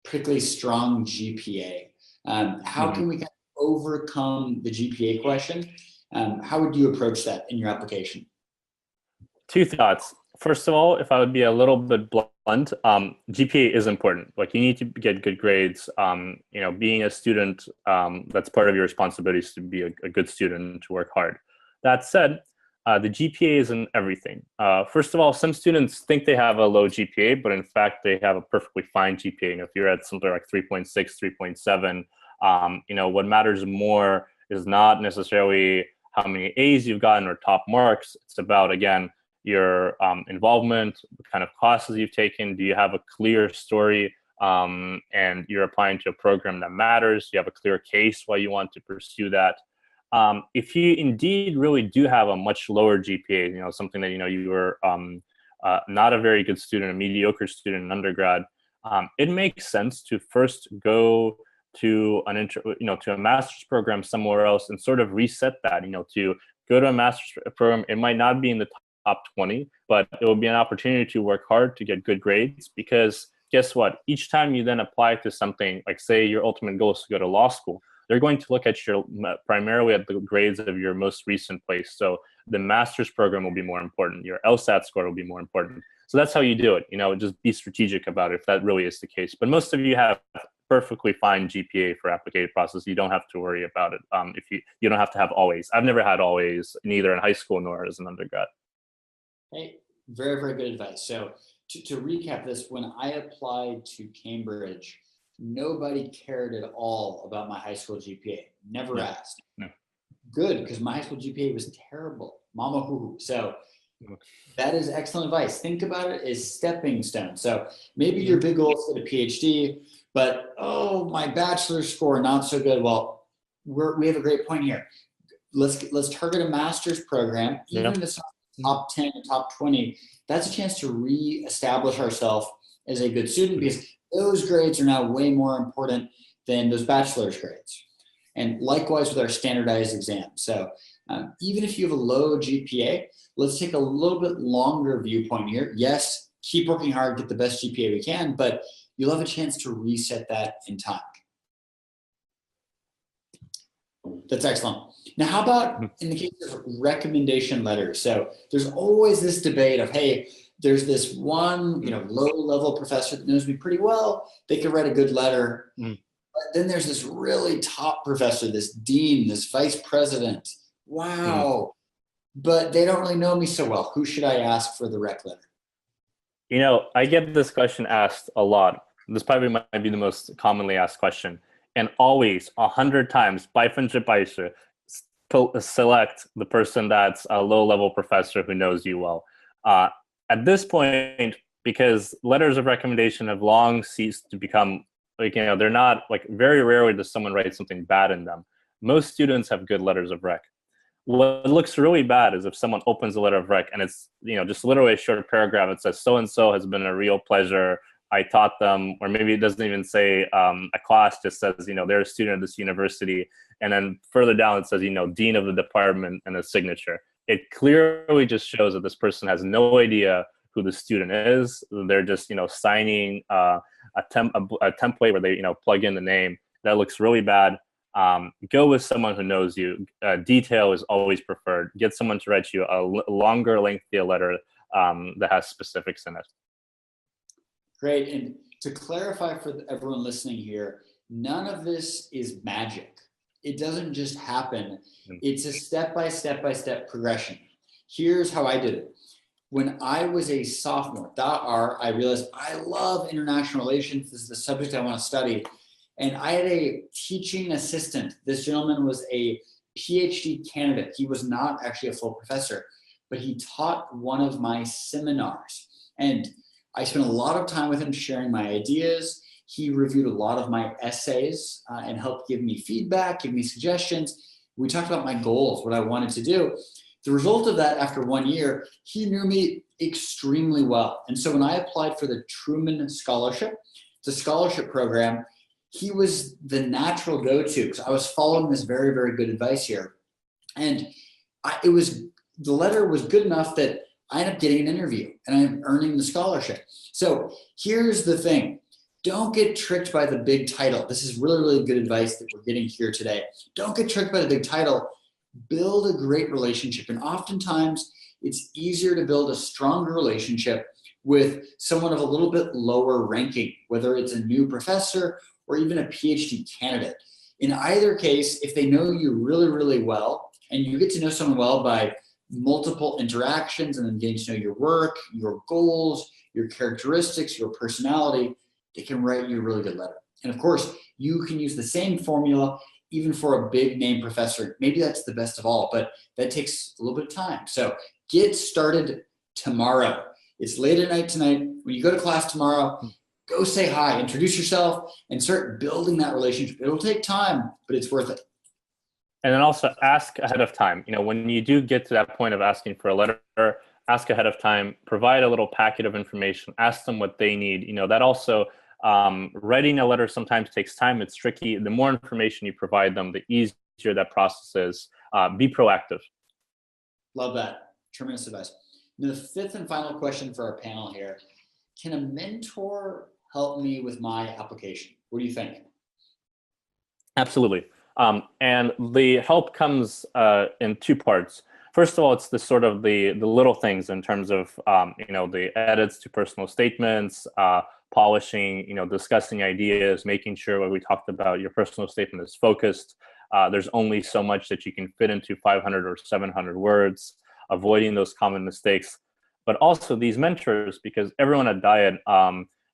particularly strong GPA? How can we kind of overcome the GPA question? How would you approach that in your application? Two thoughts. First of all, if I would be a little bit blunt, GPA is important. Like, you need to get good grades. Being a student, that's part of your responsibilities to be a good student, to work hard. That said, the GPA isn't everything. First of all, some students think they have a low GPA, but in fact, they have a perfectly fine GPA. If you're at something like 3.6, 3.7, what matters more is not necessarily how many A's you've gotten or top marks. It's about, again, your involvement, the kind of classes you've taken. Do you have a clear story and you're applying to a program that matters? Do you have a clear case why you want to pursue that? If you indeed really do have a much lower GPA, something that, you were not a very good student, a mediocre student in undergrad, it makes sense to first go to to a master's program somewhere else and sort of reset that, to go to a master's program. It might not be in the top 20, but it will be an opportunity to work hard to get good grades, because guess what? Each time you then apply to something, like say your ultimate goal is to go to law school, they're going to look at primarily at the grades of your most recent place. So the master's program will be more important. Your LSAT score will be more important. So that's how you do it. Just be strategic about it if that really is the case. But most of you have perfectly fine GPA for applicative process. You don't have to worry about it. If you don't have to have always. I've never had always, neither in high school nor as an undergrad. Hey, very, very good advice. So to recap this, when I applied to Cambridge, nobody cared at all about my high school GPA. Never asked. No. Good, because my high school GPA was terrible. Mama hoo-hoo. So that is excellent advice. Think about it as stepping stone. So maybe your big goal is to get a PhD, but my bachelor's score not so good. Well, we have a great point here. Let's target a master's program, even if it's not top 10, top 20. That's a chance to reestablish ourselves as a good student, because those grades are now way more important than those bachelor's grades. And likewise with our standardized exams. So even if you have a low GPA, let's take a little bit longer viewpoint here. Yes, keep working hard, get the best GPA we can, but you'll have a chance to reset that in time. That's excellent. Now, how about in the case of recommendation letters? So there's always this debate of, hey, there's this one, low-level professor that knows me pretty well. They could write a good letter. But then there's this really top professor, this dean, this vice president. Wow. But they don't really know me so well. Who should I ask for the rec letter? I get this question asked a lot. This probably might be the most commonly asked question. And always, 100 times, select the person that's a low-level professor who knows you well. At this point, because letters of recommendation have long ceased to become, they're not, very rarely does someone write something bad in them. Most students have good letters of rec. What looks really bad is if someone opens a letter of rec and it's, just literally a short paragraph. It says, so-and-so has been a real pleasure. I taught them, or maybe it doesn't even say a class, just says, they're a student of this university. And then further down, it says, dean of the department and a signature. It clearly just shows that this person has no idea who the student is. They're just, signing a template where they, plug in the name. That looks really bad. Go with someone who knows you. Detail is always preferred. Get someone to write you a longer, lengthier letter that has specifics in it. Great. And to clarify for everyone listening here, none of this is magic. It doesn't just happen. It's a step-by-step progression. Here's how I did it. When I was a sophomore, I realized I love international relations. This is the subject I want to study. And I had a teaching assistant. This gentleman was a PhD candidate. He was not actually a full professor, but he taught one of my seminars. And I spent a lot of time with him sharing my ideas. He reviewed a lot of my essays and helped give me feedback, give me suggestions. We talked about my goals, what I wanted to do. The result of that, after 1 year, he knew me extremely well. And so when I applied for the Truman Scholarship, it's a scholarship program, he was the natural go-to because I was following this very, very good advice here. And the letter was good enough that I ended up getting an interview and I'm earning the scholarship. So here's the thing. Don't get tricked by the big title. This is really, really good advice that we're getting here today. Don't get tricked by the big title. Build a great relationship. And oftentimes it's easier to build a stronger relationship with someone of a little bit lower ranking, whether it's a new professor or even a PhD candidate. In either case, if they know you really, really well, and you get to know someone well by multiple interactions and then getting to know your work, your goals, your characteristics, your personality, they can write you a really good letter. And of course, you can use the same formula even for a big name professor. Maybe that's the best of all, but that takes a little bit of time. So get started tomorrow. It's late at night tonight. When you go to class tomorrow, go say hi, introduce yourself, and start building that relationship. It'll take time, but it's worth it. And then also ask ahead of time. When you do get to that point of asking for a letter, ask ahead of time, provide a little packet of information, ask them what they need. That also, writing a letter sometimes takes time. It's tricky. The more information you provide them, the easier that process is. Be proactive. Love that. Tremendous advice. Now, the fifth and final question for our panel here. Can a mentor help me with my application? What do you think? Absolutely. And the help comes in two parts. First of all, it's the sort of the little things in terms of, the edits to personal statements, polishing, discussing ideas, making sure what we talked about, your personal statement is focused. There's only so much that you can fit into 500 or 700 words, avoiding those common mistakes. But also these mentors, because everyone at Diet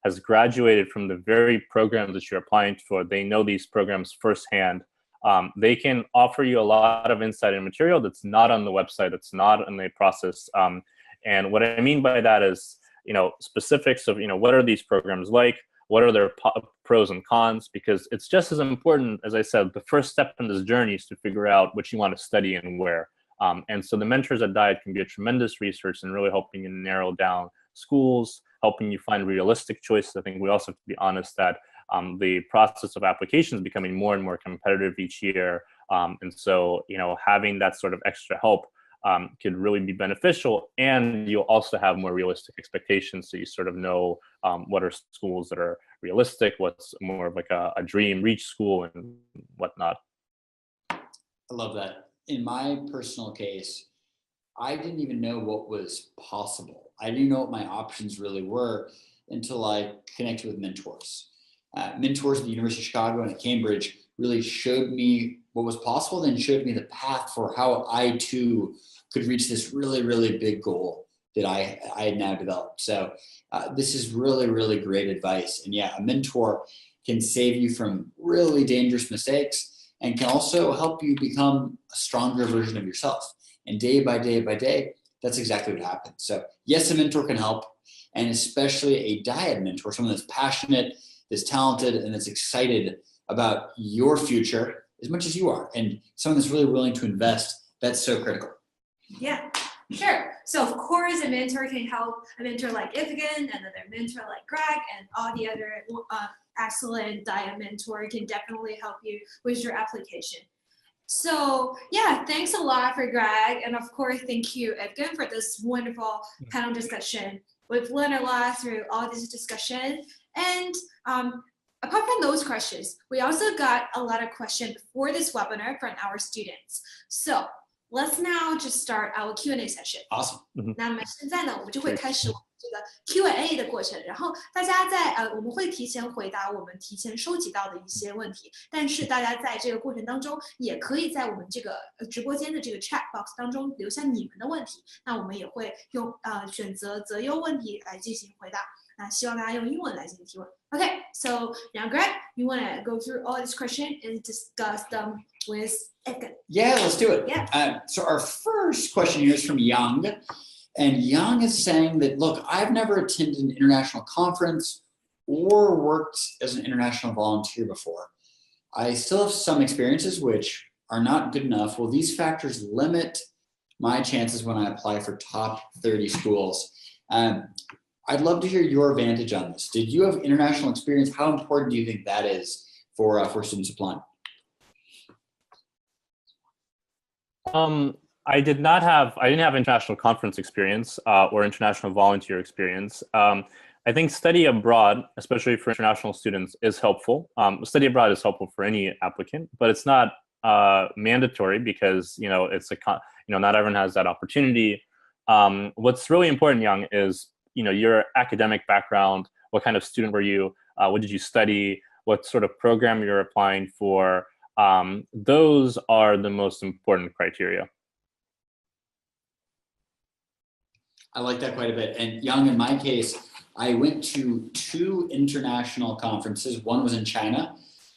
has graduated from the very programs that you're applying for. They know these programs firsthand. They can offer you a lot of insight and material that's not on the website, that's not in the process. And what I mean by that is, specifics of, what are these programs like? What are their pros and cons? Because it's just as important, as I said, the first step in this journey is to figure out what you want to study and where. And so the mentors at Diet can be a tremendous resource in really helping you narrow down schools, helping you find realistic choices. I think we also have to be honest that the process of application is becoming more and more competitive each year. And so, having that sort of extra help could really be beneficial. And you'll also have more realistic expectations. So you sort of know what are schools that are realistic, what's more of like a dream reach school and whatnot. I love that. In my personal case, I didn't even know what was possible. I didn't know what my options really were until I connected with mentors. Mentors at the University of Chicago and at Cambridge really showed me what was possible, then showed me the path for how I too could reach this really, really big goal that I had now developed. So this is really, really great advice. And yeah, a mentor can save you from really dangerous mistakes and can also help you become a stronger version of yourself. And day by day by day, that's exactly what happens. So yes, a mentor can help, and especially a Diet mentor, someone that's passionate, that's talented, and that's excited about your future as much as you are. And someone that's really willing to invest, that's so critical. Yeah, sure. So of course, a mentor can help. A mentor like Yevgen, another mentor like Greg, and all the other excellent Diet mentor can definitely help you with your application. So yeah, thanks a lot for Greg. And of course, thank you, Yevgen, for this wonderful panel discussion. We've learned a lot through all this discussion. And apart from those questions, we also got a lot of questions for this webinar from our students. So let's now just start our Q&A session. Awesome. 那么现在呢，我们就会开始这个 Q&A 的过程，然后大家我们会提前回答我们提前收集到的一些问题，但是大家在这个过程当中也可以在我们这个直播间的这个 chat box 当中留下你们的问题，那我们也会用选择择优问题来进行回答。那希望大家用英文来进行提问。Okay, so now Greg, you want to go through all this question and discuss them with Yevgen? Yeah, let's do it. Yeah. So our first question here is from Yang. And Yang is saying that, look, I've never attended an international conference or worked as an international volunteer before. I still have some experiences which are not good enough. Will these factors limit my chances when I apply for top 30 schools? I'd love to hear your vantage on this. Did you have international experience? How important do you think that is for students applying? I didn't have international conference experience or international volunteer experience. I think study abroad, especially for international students, is helpful. Study abroad is helpful for any applicant, but it's not mandatory because not everyone has that opportunity. What's really important, Young, is your academic background. What kind of student were you? What did you study? What sort of program you're applying for? Those are the most important criteria. I like that quite a bit. And Young, in my case, I went to 2 international conferences. One was in China,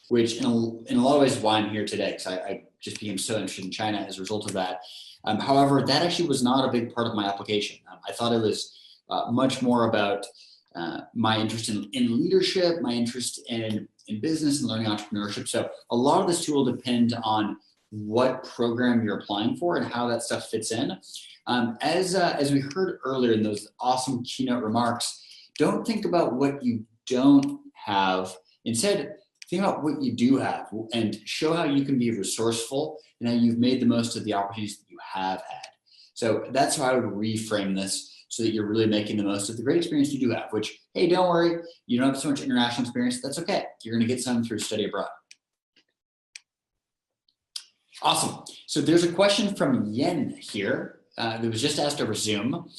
which in a lot of ways is why I'm here today, because I just became so interested in China as a result of that. However, that actually was not a big part of my application. I thought it was much more about my interest in leadership, my interest in business and learning entrepreneurship. So a lot of this too will depend on what program you're applying for and how that stuff fits in. As we heard earlier in those awesome keynote remarks, don't think about what you don't have. Instead, think about what you do have and show how you can be resourceful and how you've made the most of the opportunities that you have had. So that's how I would reframe this so that you're really making the most of the great experience you do have, which, hey, don't worry, you don't have so much international experience. That's okay. You're going to get some through study abroad. Awesome. So there's a question from Yen here that was just asked over Zoom.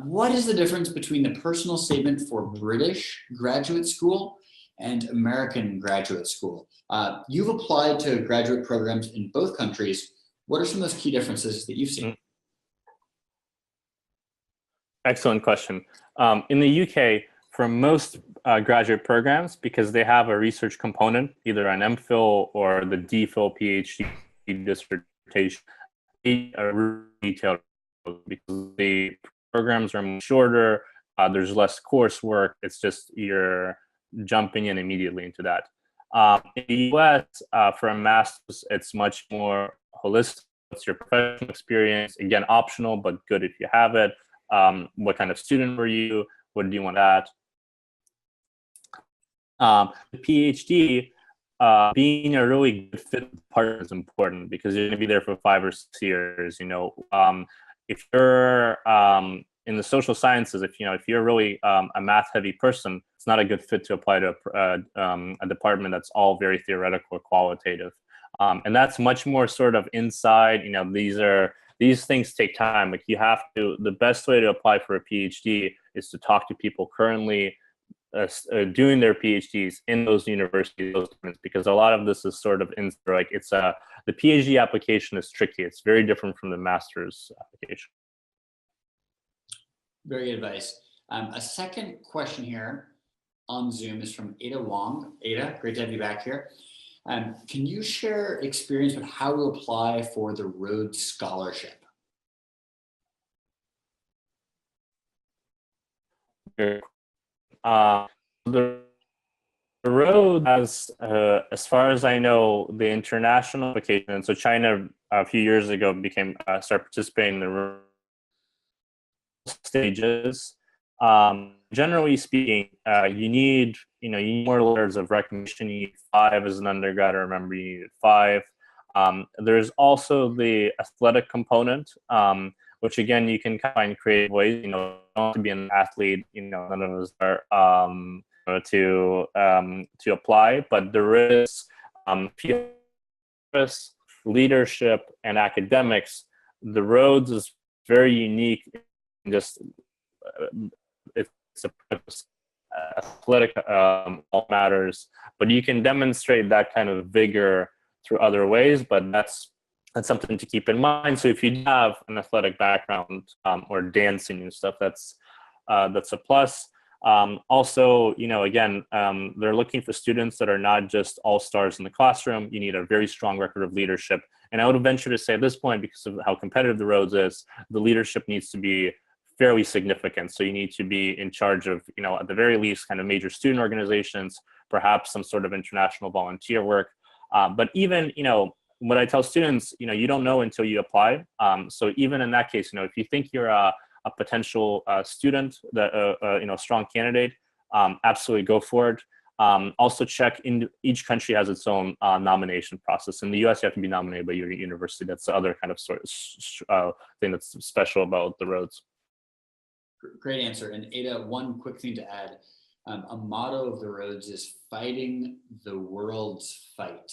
What is the difference between the personal statement for British graduate school and American graduate school? You've applied to graduate programs in both countries. What are some of those key differences that you've seen? Excellent question. In the UK, for most graduate programs, because they have a research component, either an MPhil or the DPhil PhD dissertation, they are really detailed because the programs are much shorter, there's less coursework, it's just you're jumping in immediately into that. In the US, for a master's, it's much more holistic. What's your professional experience? Again, optional, but good if you have it. What kind of student were you? What do you want at? The PhD, being a really good fit partner is important because you're going to be there for 5 or 6 years. If you're in the social sciences, if you're really a math-heavy person, it's not a good fit to apply to a department that's all very theoretical or qualitative. And that's much more sort of inside. These things take time. Like the best way to apply for a PhD is to talk to people currently doing their PhDs in those universities, because a lot of this is sort of the PhD application is tricky. It's very different from the master's application. Very good advice. A second question here on Zoom is from Ada Wong. Ada, great to have you back here. Can you share experience with how to apply for the Rhodes Scholarship? The Rhodes has, as far as I know, the international application. And so China a few years ago started participating in the Rhodes stages. Generally speaking, you need more letters of recognition. You need 5 as an undergrad. I remember you needed 5. There's also the athletic component, which again you can find creative ways. You don't have to be an athlete. None of us are to apply, but there is leadership and academics. The Rhodes is very unique. It's athletic all matters, but you can demonstrate that kind of vigor through other ways, but that's something to keep in mind. So if you have an athletic background or dancing and stuff, that's a plus. Also, again, they're looking for students that are not just all-stars in the classroom. You need a very strong record of leadership. And I would venture to say at this point, because of how competitive the roads is, the leadership needs to be fairly significant. So you need to be in charge of, at the very least, kind of major student organizations, perhaps some sort of international volunteer work. But even, what I tell students, you don't know until you apply. So even in that case, if you think you're a potential student, that strong candidate, absolutely go for it. Also check in each country has its own nomination process. In the US, you have to be nominated by your university. That's the other kind of thing that's special about the roads. Great answer. And Ada, one quick thing to add. A motto of the roads is fighting the world's fight.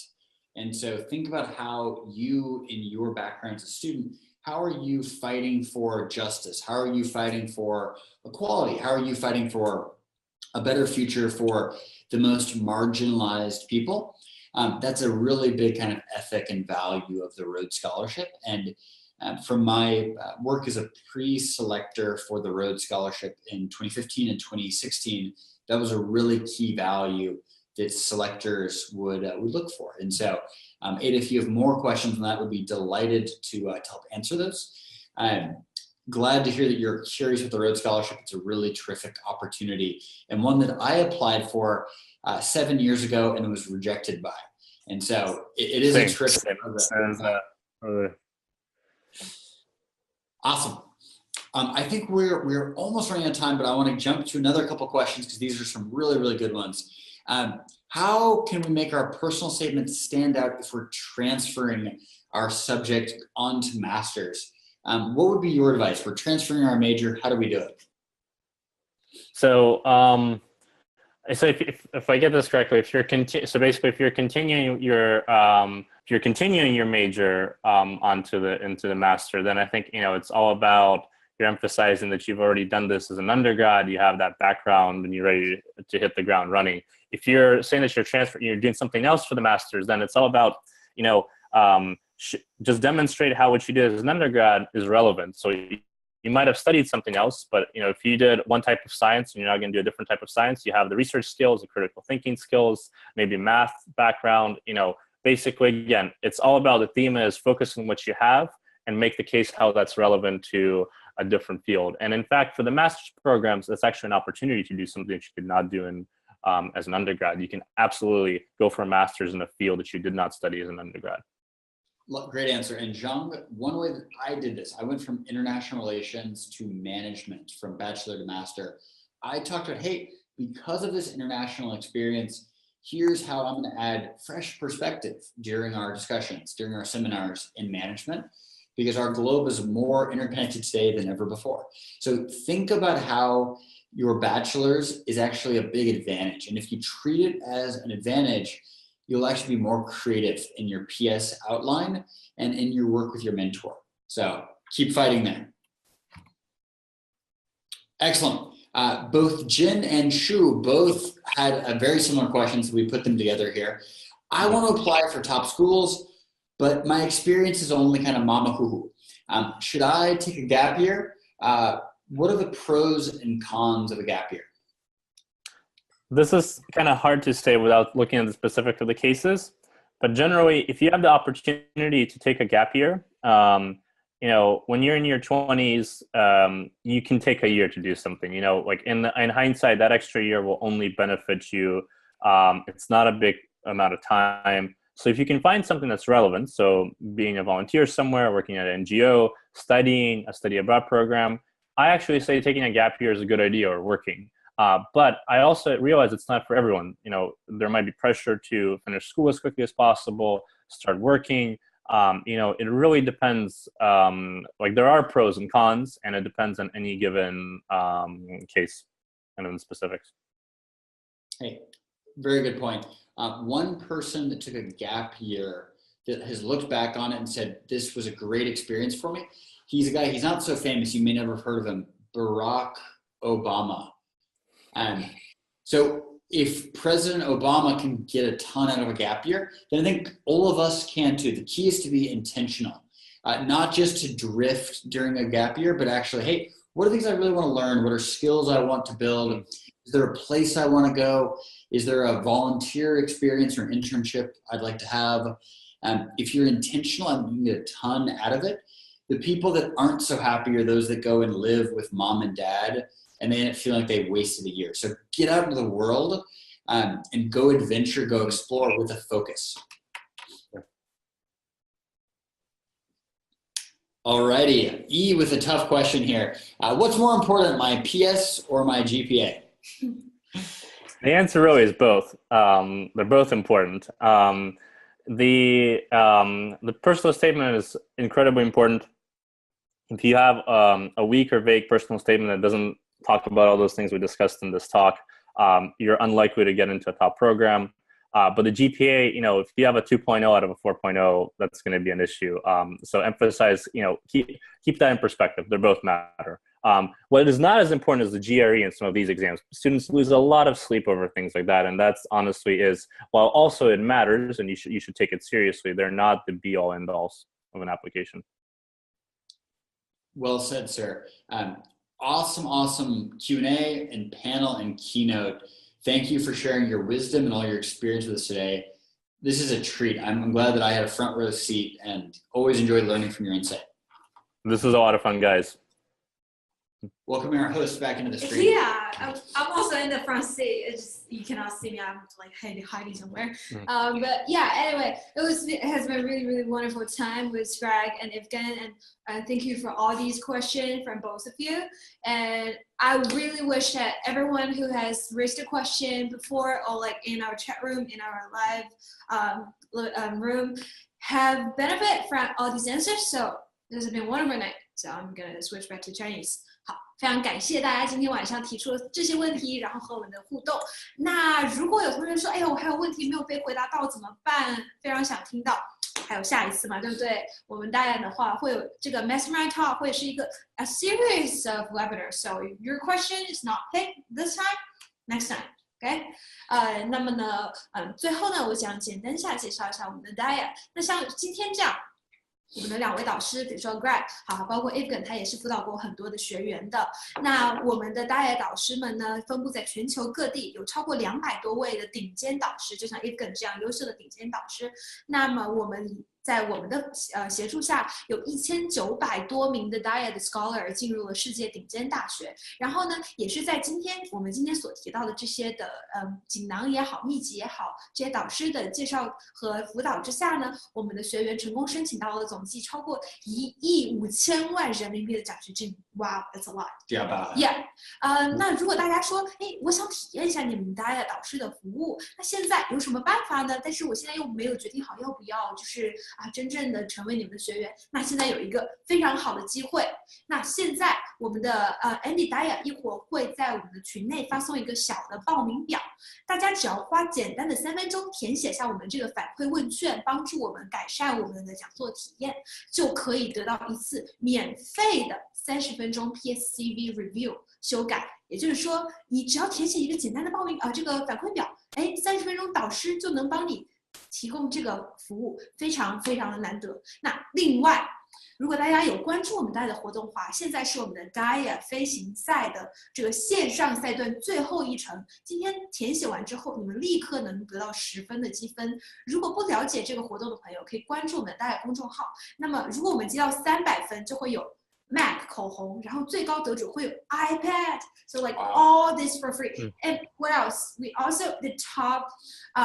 And so think about how you, in your background as a student, how are you fighting for justice? How are you fighting for equality? How are you fighting for a better future for the most marginalized people? That's a really big kind of ethic and value of the Rhodes Scholarship. And from my work as a pre-selector for the Rhodes Scholarship in 2015 and 2016, that was a really key value that selectors would look for. And so, Ada, if you have more questions on that, would be delighted to help answer those. I'm glad to hear that you're curious with the Rhodes Scholarship. It's a really terrific opportunity, and one that I applied for 7 years ago and was rejected by. And so it is a terrific program. Awesome. I think we're almost running out of time, but I want to jump to another couple questions because these are some really, really good ones. How can we make our personal statements stand out if we're transferring our subject onto masters? What would be your advice? We're transferring our major. How do we do it? So, so if I get this correctly, if you're if you're continuing your major into the master, then I think it's all about you're emphasizing that you've already done this as an undergrad, you have that background, and you're ready to hit the ground running. If you're saying that you're doing something else for the master's, then it's all about just demonstrate how what you did as an undergrad is relevant. So you might have studied something else, but if you did one type of science and you're now going to do a different type of science, you have the research skills, the critical thinking skills, maybe math background. Basically, again, it's all about the theme is focus on what you have and make the case how that's relevant to a different field. And in fact, for the master's programs, it's actually an opportunity to do something that you could not do in as an undergrad. You can absolutely go for a master's in a field that you did not study as an undergrad. Great answer. And Zhang, one way that I did this, I went from international relations to management, from bachelor to master. I talked about, hey, because of this international experience, here's how I'm going to add fresh perspective during our discussions, during our seminars in management, because our globe is more interconnected today than ever before. So think about how your bachelor's is actually a big advantage. And if you treat it as an advantage, you'll actually be more creative in your PS outline and in your work with your mentor. So keep fighting there. Excellent. Both Jin and Shu both had a very similar questions. So we put them together here. I want to apply for top schools, but my experience is only kind of mama hoo-hoo. Should I take a gap year? What are the pros and cons of a gap year? This is kind of hard to say without looking at the specifics of the cases, but generally, if you have the opportunity to take a gap year, when you're in your 20s, you can take a year to do something. Like in hindsight, that extra year will only benefit you. It's not a big amount of time. So if you can find something that's relevant, so being a volunteer somewhere, working at an NGO, studying a study abroad program, I actually say taking a gap year is a good idea, or working. But I also realize it's not for everyone. There might be pressure to finish school as quickly as possible, start working. It really depends. There are pros and cons, and it depends on any given case and in specifics. Hey, very good point. One person that took a gap year that has looked back on it and said, this was a great experience for me. He's a guy, he's not so famous. You may never have heard of him, Barack Obama. So if President Obama can get a ton out of a gap year, then I think all of us can too. The key is to be intentional, not just to drift during a gap year, but actually, hey, what are things I really want to learn? What are skills I want to build? Is there a place I want to go? Is there a volunteer experience or internship I'd like to have? If you're intentional and you can get a ton out of it, the people that aren't so happy are those that go and live with mom and dad and they end up feeling like they wasted a year. So get out into the world and go adventure, go explore with a focus. Alrighty, E with a tough question here. What's more important, my PS or my GPA? The answer really is both. They're both important. The personal statement is incredibly important. If you have a weak or vague personal statement that doesn't talk about all those things we discussed in this talk, you're unlikely to get into a top program. But the GPA, if you have a 2.0 out of a 4.0, that's going to be an issue. So emphasize, keep that in perspective. They both matter. What is not as important as the GRE in some of these exams. Students lose a lot of sleep over things like that, and that's honestly is, while also it matters, and you should take it seriously, they're not the be-all, end-alls of an application. Well said, sir. Awesome Q&A and panel and keynote. Thank you for sharing your wisdom and all your experience with us today. This is a treat. I'm glad that I had a front row seat and always enjoy learning from your insight. This was a lot of fun, guys. Welcoming our host back into the stream. Yeah, I'm also in the front seat. It's just, you cannot see me. I'm like hiding somewhere. But yeah, anyway, it has been a really wonderful time with Greg and Yevgen, and thank you for all these questions from both of you. And I really wish that everyone who has raised a question before or like in our chat room, in our live room, have benefit from all these answers. So this has been a wonderful night. So I'm gonna switch back to Chinese. 好，非常感谢大家今天晚上提出了这些问题，然后和我们的互动。那如果有同学说，哎呦，我还有问题没有被回答到怎么办？非常想听到，还有下一次嘛，对不对？我们当然的话会有这个 Mastermind Talk 会是一个 a series of webinars. So if your question is not picked this time, next time. OK， 那么呢，最后呢，我想简单介绍一下我们的 diet。那像今天这样。我们的2位导师，比如说 Greg， 好，包括 Yevgen， 他也是辅导过很多的学员的。那我们的大爷导师们呢，分布在全球各地，有超过200多位的顶尖导师，就像 Yevgen 这样优秀的顶尖导师。那么我们在我们的协助下，有1900多名的 Diet Scholar 进入了世界顶尖大学。然后呢，也是在我们今天所提到的这些的锦囊也好、秘籍也好，这些导师的介绍和辅导之下呢，我们的学员成功申请到了总计超过1亿5千万人民币的奖学金。Wow, that's a lot. Yeah. 那如果大家说，哎，我想体验一下你们Diet导师的服务，那现在有什么办法呢？但是我现在又没有决定好要不要，就是真正的成为你们的学员。那现在有一个非常好的机会。那现在我们的Andy Diet 一会儿会在我们的群内发送一个小的报名表，大家只要花简单的3分钟填写下我们这个反馈问卷，帮助我们改善我们的讲座体验，就可以得到一次免费的30分钟 PSCV review 修改。也就是说，你只要填写一个简单的这个反馈表，30分钟导师就能帮你提供这个服务，非常的难得。那另外，如果大家有关注我们Diet的活动的话，现在是我们的Diet飞行赛的这个线上赛段最后一程。今天填写完之后，你们立刻能得到10分的积分。如果不了解这个活动的朋友，可以关注我们的Diet公众号。那么，如果我们积到300分，就会有 Mac 口红，然后最高得主会有 iPad. So like all this for free. And what else? We also the top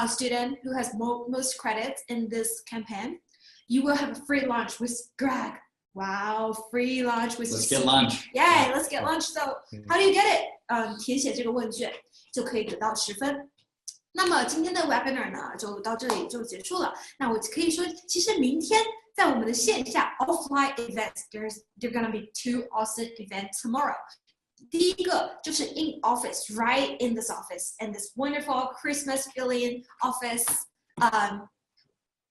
student who has most credits in this campaign. You will have a free lunch with Greg. Wow, free lunch with. Let's get lunch. Yeah, let's get lunch. So how do you get it? 填写这个问卷就可以得到10分。那么今天的 webinar 呢，就到这里就结束了。那我可以说，其实明天在我们的线下 offline events, there gonna be 2 awesome events tomorrow. 第一个就是 in office, right in this office, and this wonderful Christmas feeling office.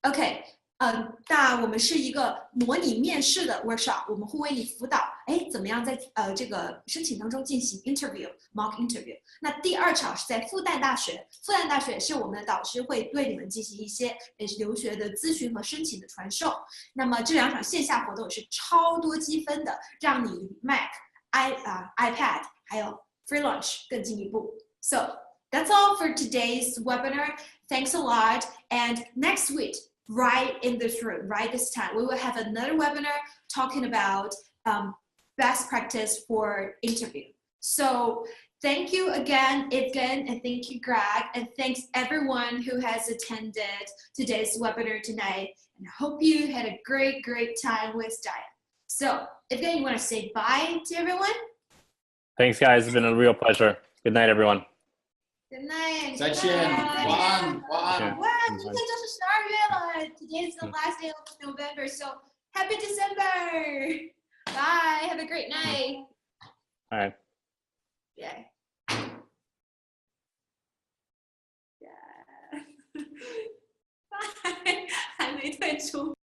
Okay. 那我们是一个模拟面试的 workshop， 我们会为你辅导，怎么样在这个申请当中进行 mock interview。那第2场是在复旦大学，复旦大学是我们的导师会对你们进行一些留学的咨询和申请的传授。那么这2场线下活动是超多积分的，让你 Mac、iPad 还有 free lunch 更进一步。So that's all for today's webinar. Thanks a lot. And next week, right in this room, right this time, we will have another webinar talking about best practice for interview. So thank you again, Yevgen, and thank you, Greg, and thanks everyone who has attended today's webinar tonight. And I hope you had a great, great time with Diane. So Yevgen, you want to say bye to everyone? Thanks, guys. It's been a real pleasure. Good night, everyone. Good night. 再见，晚安，晚安。哇，今天就是12月了。Today is the last day of November, so happy December. Bye. Have a great night. All right. Yeah. Yeah. Bye. 还没退出。